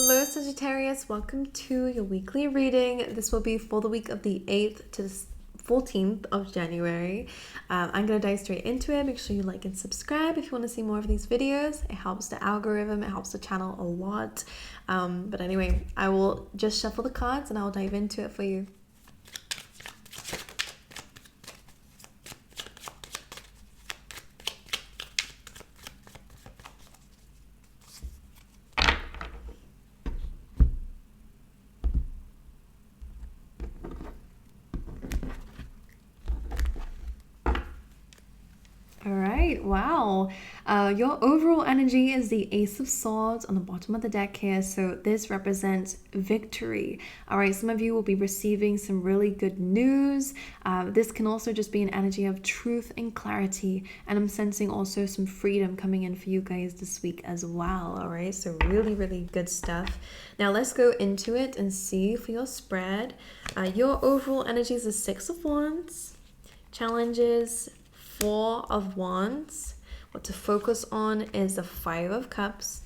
Hello Sagittarius, welcome to your weekly reading. This will be for the week of the 8th to the 14th of January. I'm going to dive straight into it. Make sure you like and subscribe if you want to see more of these videos. It helps the algorithm, it helps the channel a lot. But anyway, I will just shuffle the cards and I'll dive into it for you. Wow. Your overall energy is the Ace of Swords on the bottom of the deck here. So this represents victory. All right, some of you will be receiving some really good news. This can also just be an energy of truth and clarity. And I'm sensing also some freedom coming in for you guys this week as well. All right, so really, really good stuff. Now let's go into it and see for your spread. Your overall energy is the Six of Wands. Challenges, Four of Wands. What to focus on is the Five of Cups.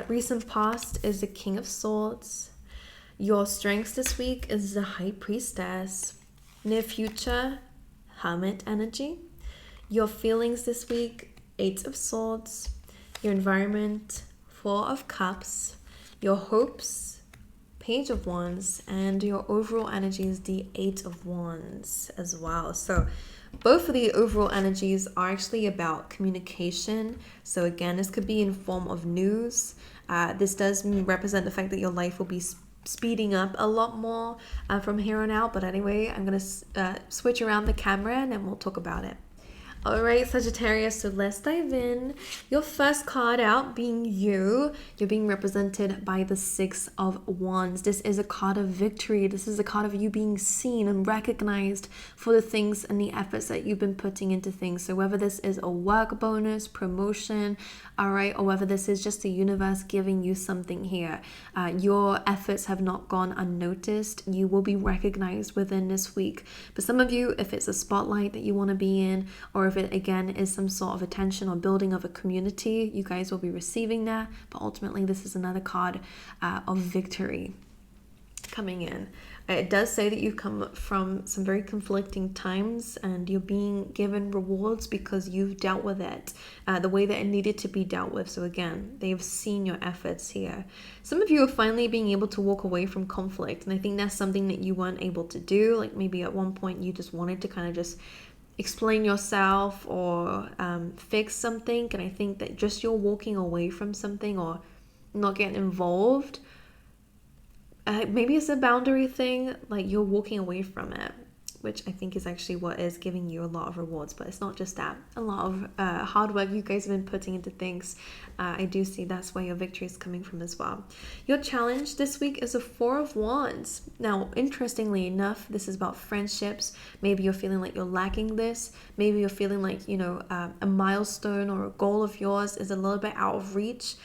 Recent past is the King of Swords. Your strengths this week is the High Priestess. Near future, Hermit energy. Your feelings this week, Eight of Swords. Your environment, Four of Cups. Your hopes, Page of Wands. And your overall energy is the Eight of Wands as well. So both of the overall energies are actually about communication. So again, this could be in form of news. This does represent the fact that your life will be speeding up a lot more from here on out. But anyway, I'm going to switch around the camera and then we'll talk about it. All right, Sagittarius, so let's dive in. Your first card out being you're being represented by the Six of Wands. This is a card of victory. This is a card of you being seen and recognized for the things and the efforts that you've been putting into things. So whether this is a work bonus, promotion, all right, or whether this is just the universe giving you something here, your efforts have not gone unnoticed. You will be recognized within this week. But some of you, if it's a spotlight that you want to be in, or if it again is some sort of attention or building of a community, you guys will be receiving that. But ultimately, this is another card of victory coming in. It does say that you've come from some very conflicting times and you're being given rewards because you've dealt with it the way that it needed to be dealt with. So again, they've seen your efforts here. Some of you are finally being able to walk away from conflict, and I think that's something that you weren't able to do. Like maybe at one point you just wanted to kind of just explain yourself or fix something, and I think that just you're walking away from something or not getting involved, maybe it's a boundary thing, like you're walking away from it, which I think is actually what is giving you a lot of rewards. But it's not just that, a lot of hard work you guys have been putting into things. I do see that's where your victory is coming from as well. Your challenge this week is a Four of Wands. Now, interestingly enough, this is about friendships. Maybe you're feeling like you're lacking this. Maybe you're feeling like, a milestone or a goal of yours is a little bit out of reach.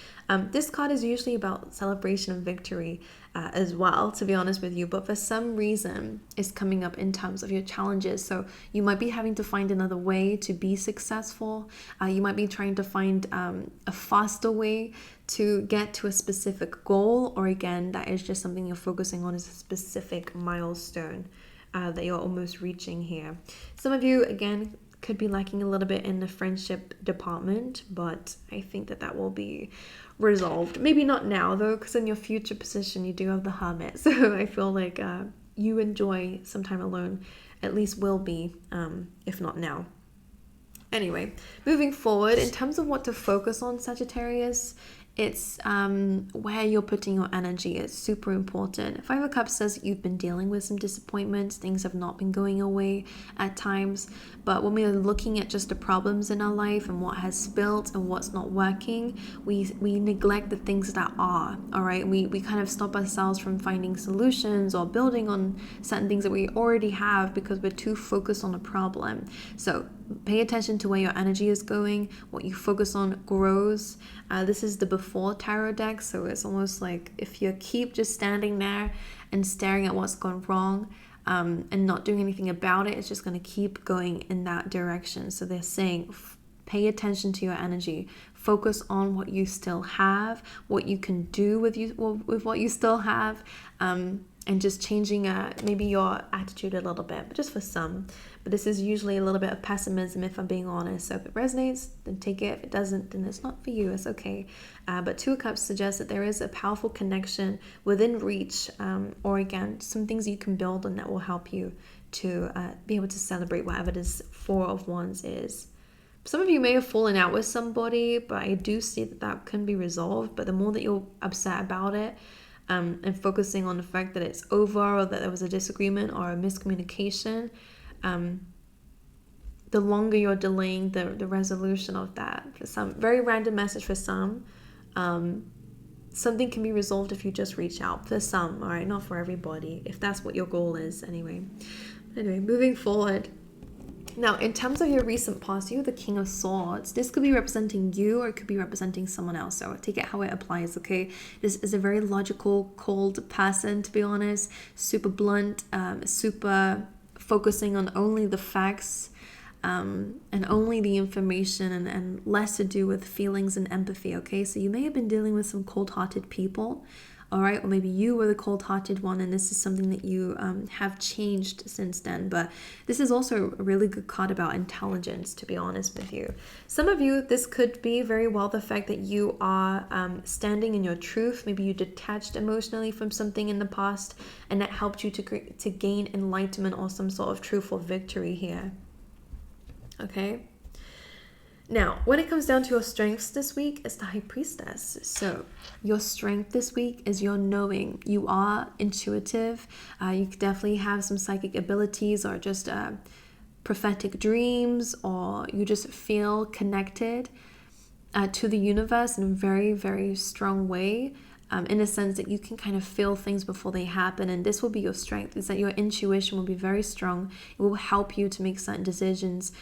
This card is usually about celebration and victory as well, to be honest with you. But for some reason, it's coming up in terms of your challenges. So you might be having to find another way to be successful. You might be trying to find a faster way to get to a specific goal. Or again, that is just something you're focusing on, is a specific milestone that you're almost reaching here. Some of you, again, could be lacking a little bit in the friendship department, but I think that will be resolved. Maybe not now though, because in your future position you do have the Hermit. So I feel like you enjoy some time alone, at least will be, if not now. Anyway, moving forward, in terms of what to focus on, Sagittarius, it's where you're putting your energy is super important. Five of Cups says you've been dealing with some disappointments. Things have not been going your way at times. But when we are looking at just the problems in our life and what has spilled and what's not working, we neglect the things that are, all right? We kind of stop ourselves from finding solutions or building on certain things that we already have because we're too focused on a problem. So pay attention to where your energy is going. What you focus on grows. This is the Before Tarot deck, so it's almost like if you keep just standing there and staring at what's gone wrong and not doing anything about it, it's just going to keep going in that direction. So they're saying pay attention to your energy, focus on what you still have, what you can do with what you still have, and just changing maybe your attitude a little bit, but just for some. But this is usually a little bit of pessimism, if I'm being honest. So if it resonates, then take it. If it doesn't, then it's not for you. It's okay. But Two of Cups suggests that there is a powerful connection within reach, or again, some things you can build on that will help you to be able to celebrate whatever this Four of Wands is. Some of you may have fallen out with somebody, but I do see that can be resolved. But the more that you're upset about it, and focusing on the fact that it's over, or that there was a disagreement or a miscommunication, the longer you're delaying the resolution of that. For some, very random message for some, something can be resolved if you just reach out. For some, all right, not for everybody, if that's what your goal is. Anyway, moving forward. Now, in terms of your recent past, you're the King of Swords. This could be representing you, or it could be representing someone else. So take it how it applies, okay? This is a very logical, cold person, to be honest. Super blunt, super focusing on only the facts, and only the information, and less to do with feelings and empathy, okay? So you may have been dealing with some cold-hearted people, all right? Or maybe you were the cold-hearted one, and this is something that you have changed since then. But this is also a really good card about intelligence, to be honest with you. Some of you, this could be very well the fact that you are standing in your truth. Maybe you detached emotionally from something in the past, and that helped you to gain enlightenment or some sort of truthful victory here. Okay? Now, when it comes down to your strengths this week, it's the High Priestess. So your strength this week is your knowing. You are intuitive. You could definitely have some psychic abilities, or just prophetic dreams, or you just feel connected to the universe in a very, very strong way. In a sense that you can kind of feel things before they happen, and this will be your strength, is that your intuition will be very strong. It will help you to make certain decisions,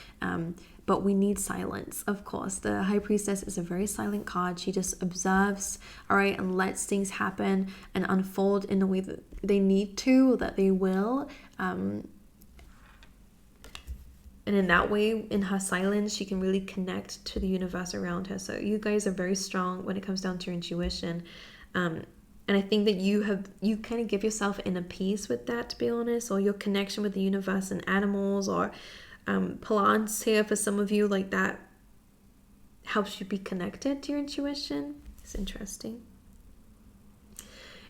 but we need silence, of course. The High Priestess is a very silent card. She just observes, all right, and lets things happen and unfold in the way that they need to, or that they will. And in that way, in her silence, she can really connect to the universe around her. So you guys are very strong when it comes down to your intuition. And I think that you kind of give yourself inner peace with that, to be honest, or your connection with the universe and animals, or plants here for some of you, like that helps you be connected to your intuition. It's interesting.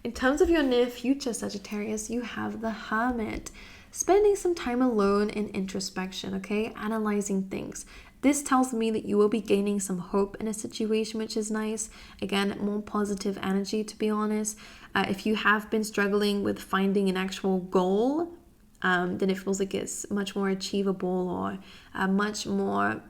In terms of your near future, Sagittarius, you have the Hermit. Spending some time alone in introspection, okay? Analyzing things. This tells me that you will be gaining some hope in a situation, which is nice. Again, more positive energy, to be honest. If you have been struggling with finding an actual goal, then it feels like it's much more achievable, or much more,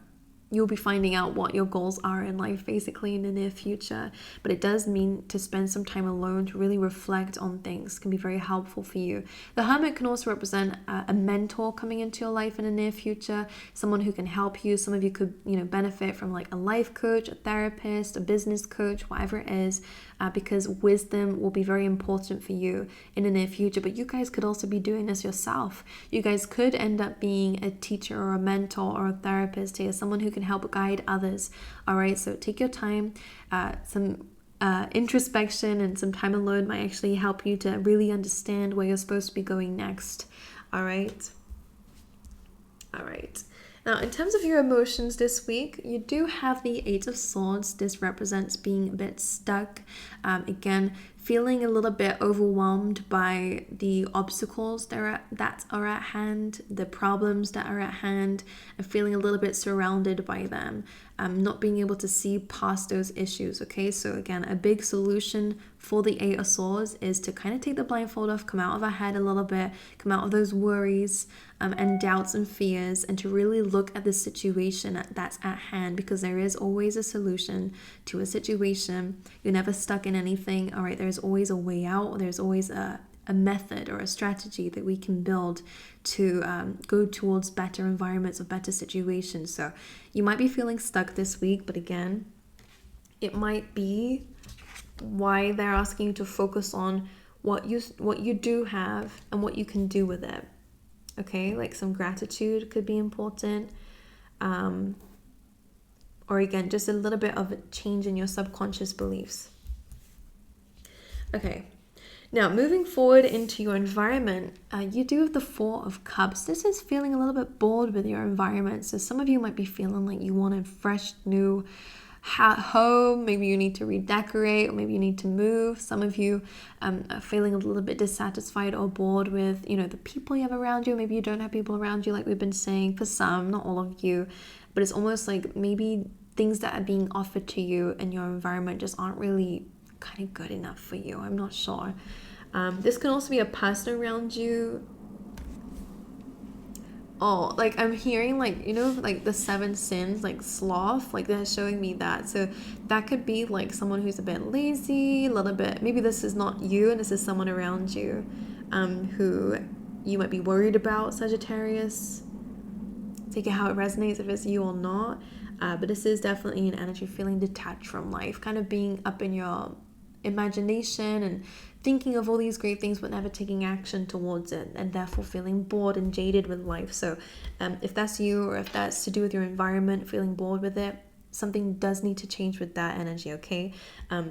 you'll be finding out what your goals are in life basically in the near future. But it does mean to spend some time alone to really reflect on things. Can be very helpful for you. The Hermit can also represent a mentor coming into your life in the near future, someone who can help you. Some of you could, benefit from like a life coach, a therapist, a business coach, whatever it is, because wisdom will be very important for you in the near future. But you guys could also be doing this yourself. You guys could end up being a teacher or a mentor or a therapist here, someone who can help guide others. All right, so take your time. Some introspection and some time alone might actually help you to really understand where you're supposed to be going next. All right. Now, in terms of your emotions this week, you do have the Eight of Swords. This represents being a bit stuck. Again, feeling a little bit overwhelmed by the obstacles that are at hand, the problems that are at hand, and feeling a little bit surrounded by them. Not being able to see past those issues, okay? So again, a big solution for the Eight of Swords is to kind of take the blindfold off, come out of our head a little bit, come out of those worries and doubts and fears, and to really look at the situation that's at hand, because there is always a solution to a situation. You're never stuck in anything, all right? There's always a way out. There's always a method or a strategy that we can build to go towards better environments or better situations. So you might be feeling stuck this week, but again, it might be why they're asking you to focus on what you do have and what you can do with it. Okay, like some gratitude could be important. or again, just a little bit of a change in your subconscious beliefs. Okay, now moving forward into your environment, you do have the Four of Cups. This is feeling a little bit bored with your environment. So some of you might be feeling like you want a fresh new home. Maybe you need to redecorate, or maybe you need to move. Some of you are feeling a little bit dissatisfied or bored with, you know, the people you have around you. Maybe you don't have people around you, like we've been saying, for some, not all of you. But it's almost like maybe things that are being offered to you in your environment just aren't really kind of good enough for you. I'm not sure. This can also be a person around you. Oh, like I'm hearing, like, you know, like the 7 sins, like sloth, like they're showing me that. So that could be like someone who's a bit lazy, a little bit, maybe this is not you and this is someone around you who you might be worried about, Sagittarius. Take it how it resonates, if it's you or not. But this is definitely an energy feeling detached from life, kind of being up in your imagination and thinking of all these great things but never taking action towards it, and therefore feeling bored and jaded with life. So if that's you, or if that's to do with your environment, feeling bored with it, something does need to change with that energy, okay?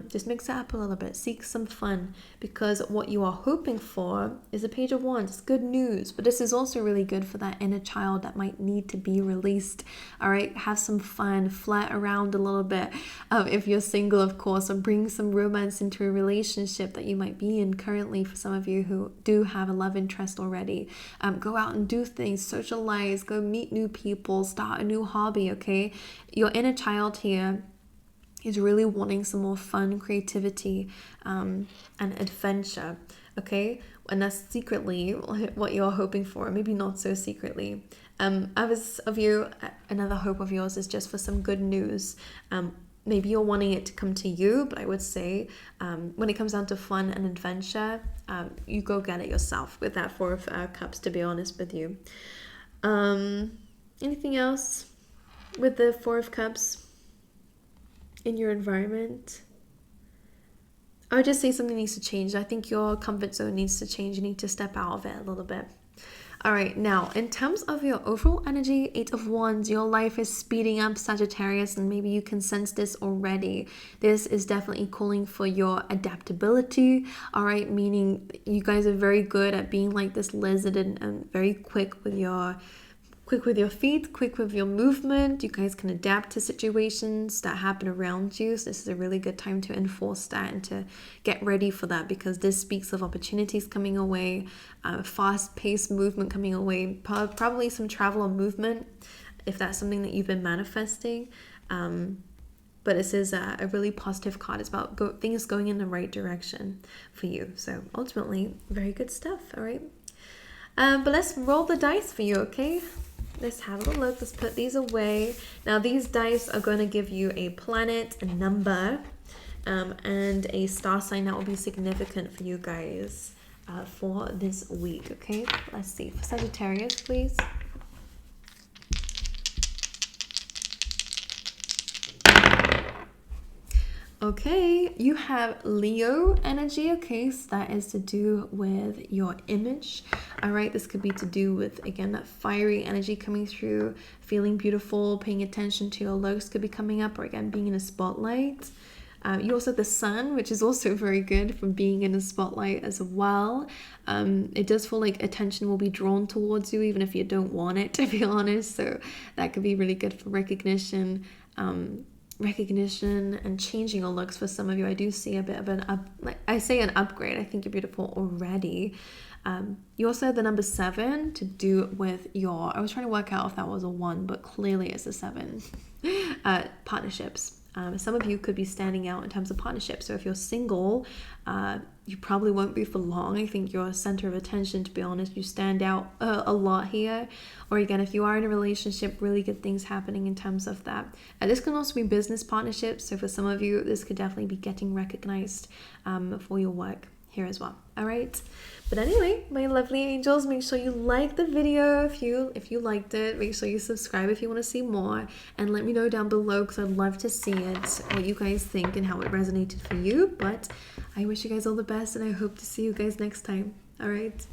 Just mix it up a little bit, seek some fun, because what you are hoping for is a Page of Wands. It's good news, but this is also really good for that inner child that might need to be released. All right, have some fun, flirt around a little bit, if you're single, of course, or bring some romance into a relationship that you might be in currently. For some of you who do have a love interest already, go out and do things, socialize, go meet new people, start a new hobby, okay? Your inner child here is really wanting some more fun, creativity, and adventure, okay? And that's secretly what you're hoping for, maybe not so secretly. Others of you, another hope of yours is just for some good news. Maybe you're wanting it to come to you, but I would say when it comes down to fun and adventure, you go get it yourself with that Four of Cups, to be honest with you. Anything else with the Four of Cups in your environment? I would just say something needs to change. I think your comfort zone needs to change. You need to step out of it a little bit. All right, now in terms of your overall energy, 8 of Wands, your life is speeding up, Sagittarius, and maybe you can sense this already. This is definitely calling for your adaptability, all right, meaning you guys are very good at being like this lizard and very quick with your feet, quick with your movement. You guys can adapt to situations that happen around you. So this is a really good time to enforce that and to get ready for that, because this speaks of opportunities coming away, fast-paced movement coming away, probably some travel or movement if that's something that you've been manifesting. But this is a really positive card. It's about things going in the right direction for you. So ultimately, very good stuff, all right? But let's roll the dice for you, okay? Let's have a look. Let's put these away. Now, these dice are going to give you a planet, a number, and a star sign that will be significant for you guys for this week, okay? Let's see. For Sagittarius, please. Okay, you have Leo energy, okay, so that is to do with your image. All right, this could be to do with, again, that fiery energy coming through, feeling beautiful, paying attention to your looks could be coming up, or again, being in a spotlight. You also have the sun, which is also very good from being in a spotlight as well. It does feel like attention will be drawn towards you, even if you don't want it, to be honest. So that could be really good for recognition and changing your looks. For some of you, I do see a bit of an upgrade. I think you're beautiful already. You also have the number 7 to do with I was trying to work out if that was a 1, but clearly it's a 7. Partnerships. Some of you could be standing out in terms of partnerships. So if you're single, you probably won't be for long. I think you're a center of attention, to be honest. You stand out a lot here. Or again, if you are in a relationship, really good things happening in terms of that. This can also be business partnerships. So for some of you, this could definitely be getting recognized for your work here as well. All right. But anyway, my lovely angels, make sure you like the video if you liked it. Make sure you subscribe if you want to see more, and let me know down below, because I'd love to see it, what you guys think and how it resonated for you. But I wish you guys all the best, and I hope to see you guys next time. All right.